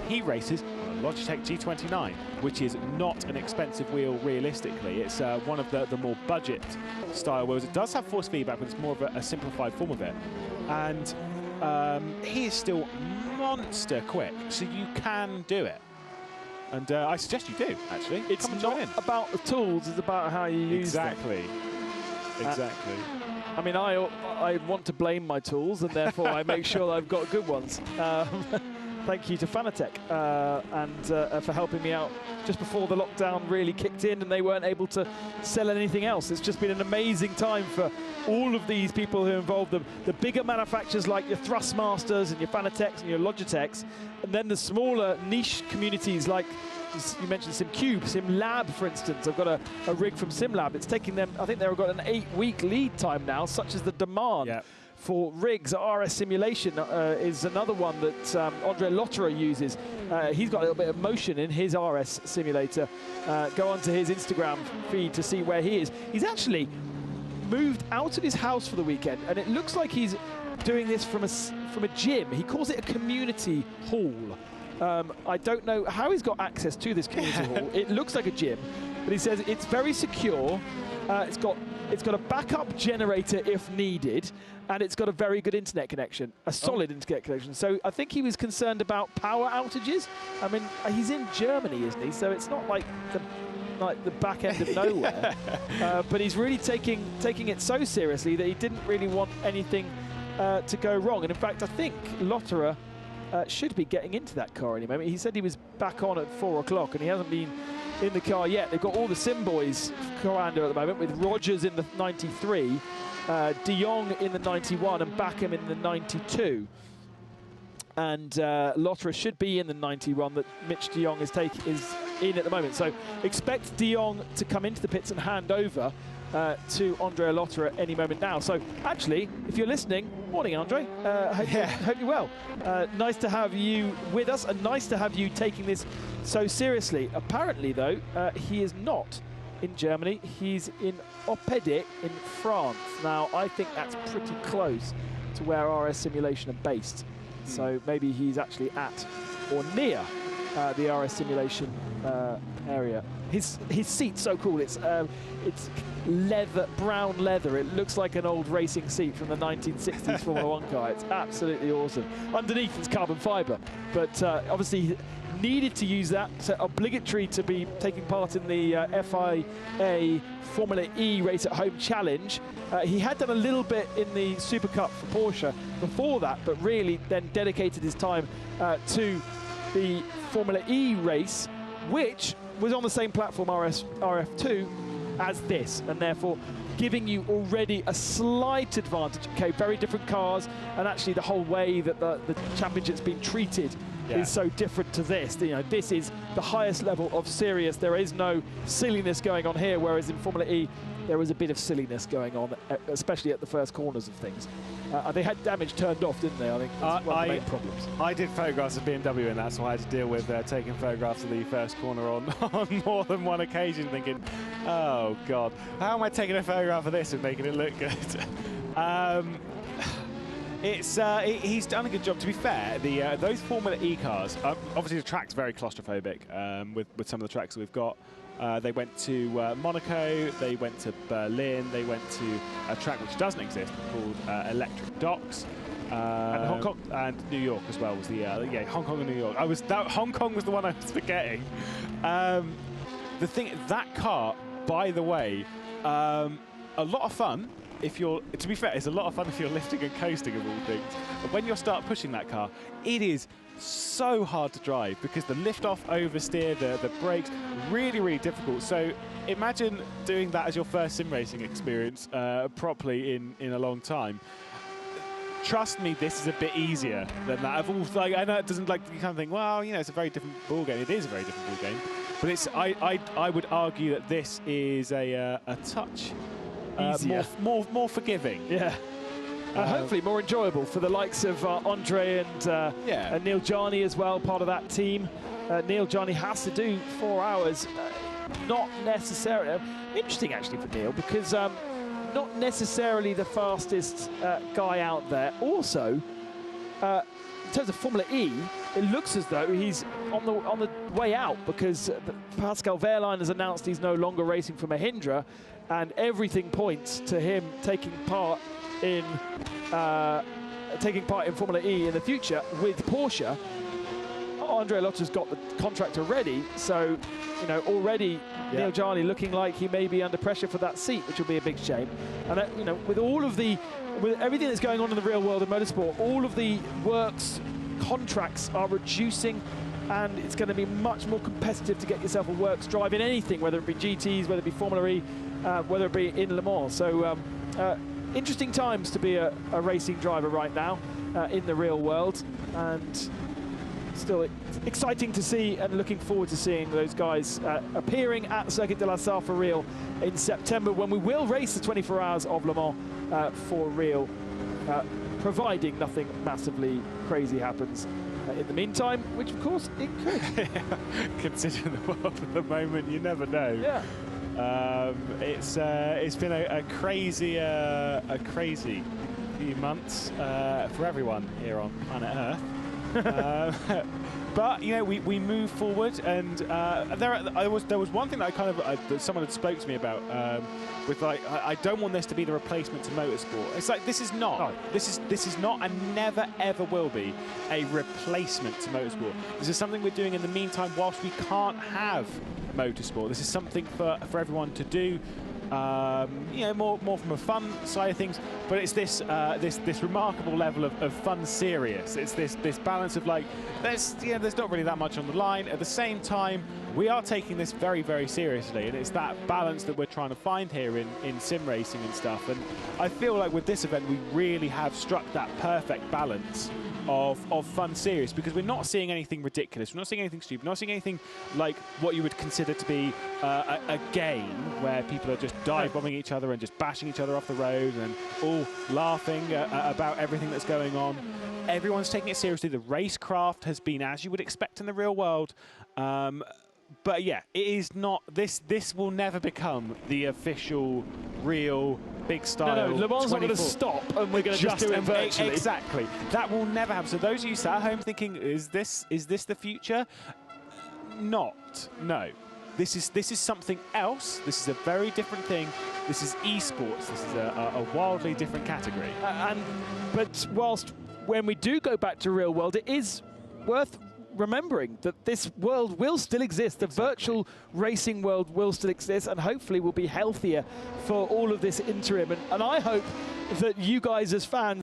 He races Logitech G29, which is not an expensive wheel realistically. It's one of the more budget style wheels. It does have force feedback, but it's more of a simplified form of it. And he is still monster quick, so you can do it. And I suggest you do, actually. It's not about the tools, it's about how you use them. Exactly. I mean, I want to blame my tools, and therefore I make sure that I've got good ones. Thank you to Fanatec and for helping me out just before the lockdown really kicked in and they weren't able to sell anything else. It's just been an amazing time for all of these people who are involved, the bigger manufacturers like your Thrustmasters and your Fanatec's and your Logitech's, and then the smaller niche communities like you mentioned SimCube, SimLab, for instance. I've got a rig from SimLab. It's taking them, I think they've got an 8-week lead time now, such as the demand for rigs. RS Simulation is another one that Andre Lotterer uses. He's got a little bit of motion in his RS simulator. Go onto his Instagram feed to see where he is. He's actually moved out of his house for the weekend, and it looks like he's doing this from a gym. He calls it a community hall. I don't know how he's got access to this community hall. It looks like a gym, but he says it's very secure. It's got a backup generator if needed, and it's got a very good internet connection, a solid internet connection. So I think he was concerned about power outages. I mean, he's in Germany, isn't he? So it's not like the back end of nowhere. But he's really taking it so seriously that he didn't really want anything to go wrong. And in fact, I think Lotterer should be getting into that car any moment. He said he was back on at 4 o'clock, and he hasn't been in the car yet. They've got all the Sim Boys co-ander at the moment, with Rogers in the 93, De Jong in the 91, and Backham in the 92. And Lotterer should be in the 91 that Mitch De Jong is in at the moment. So expect De Jong to come into the pits and hand over to Andrea Lotter at any moment now. So actually, if you're listening, morning, Andre. Hope you're well. Nice to have you with us, and nice to have you taking this so seriously. Apparently, though, he is not in Germany. He's in Oppede in France. Now, I think that's pretty close to where RS Simulation are based. So maybe he's actually at or near the RS Simulation area. His seat's so cool. It's leather, brown leather. It looks like an old racing seat from the 1960s Formula 1 car. It's absolutely awesome. Underneath it's carbon fiber, but obviously needed to use that. So obligatory to be taking part in the FIA Formula E Race at Home Challenge. He had done a little bit in the Super Cup for Porsche before that, but really then dedicated his time to the Formula E race, which was on the same platform, RF2, as this, and therefore giving you already a slight advantage. Okay, very different cars, and actually the whole way that the championship's been treated is so different to this. You know, this is the highest level of serious. There is no silliness going on here, whereas in Formula E, there was a bit of silliness going on, especially at the first corners of things. They had damage turned off, didn't they? I think that's one of the main problems. I did photographs of BMW, and that's why I had to deal with taking photographs of the first corner on more than one occasion, thinking, oh, God, how am I taking a photograph of this and making it look good? He's done a good job. To be fair, those Formula E cars, obviously the track's very claustrophobic with some of the tracks that we've got. They went to Monaco, they went to Berlin, they went to a track which doesn't exist called Electric Docks. And Hong Kong. And New York as well was the, Hong Kong and New York. Hong Kong was the one I was forgetting. The thing, that car, by the way, a lot of fun. To be fair, it's a lot of fun if you're lifting and coasting of all things. But when you start pushing that car, it is so hard to drive because the lift-off, oversteer, the brakes, really, really difficult. So imagine doing that as your first sim racing experience properly in a long time. Trust me, this is a bit easier than that. I know it doesn't, you kind of think, well, you know, it's a very different ball game. It is a very different ball game, but it's. I would argue that this is a touch easier, more forgiving. Yeah. Hopefully more enjoyable for the likes of Andre and Neil Jani as well, part of that team. Neil Jani has to do 4 hours. Not necessarily. Interesting, actually, for Neil, because not necessarily the fastest guy out there. Also, in terms of Formula E, it looks as though he's on the way out, because Pascal Wehrlein has announced he's no longer racing for Mahindra, and everything points to him taking part in Formula E in the future with Porsche. Andrea Lotter's got the contract already, so you know already Neil Jani looking like he may be under pressure for that seat, which will be a big shame. And you know, with everything that's going on in the real world of motorsport, all of the works contracts are reducing, and it's going to be much more competitive to get yourself a works drive in anything, whether it be GTs, whether it be Formula E, whether it be in Le Mans. So interesting times to be a racing driver right now in the real world, and still exciting to see, and looking forward to seeing those guys appearing at Circuit de la Sarre for real in September, when we will race the 24 hours of Le Mans for real, providing nothing massively crazy happens in the meantime, which of course it could. Considering the world at the moment, you never know. Yeah. It's been a crazy few months for everyone here on planet Earth. But you know, we move forward, and there was one thing that I kind of that someone had spoke to me about with I don't want this to be the replacement to motorsport. It's like this is not and never ever will be a replacement to motorsport. This is something we're doing in the meantime whilst we can't have motorsport. This is something for everyone to do. You know, more from a fun side of things, but it's this remarkable level of fun serious. It's this balance of there's not really that much on the line. At the same time, we are taking this very, very seriously, and it's that balance that we're trying to find here in sim racing and stuff. And I feel like with this event, we really have struck that perfect balance of fun serious, because we're not seeing anything ridiculous, we're not seeing anything stupid, we're not seeing anything like what you would consider to be a game where people are just dive bombing each other and just bashing each other off the road and all laughing about everything that's going on. Everyone's taking it seriously. The racecraft has been as you would expect in the real world. But yeah, it is not. This will never become the official, real, big style. No, Le Mans not going to stop, and we're going to just do it virtually. Exactly. That will never happen. So those of you sat at home thinking, is this the future? Not. No. This is something else. This is a very different thing. This is esports. This is a wildly different category. But whilst when we do go back to real world, it is worth remembering that this world will still exist. The virtual racing world will still exist, and hopefully will be healthier for all of this interim. And I hope that you guys as fans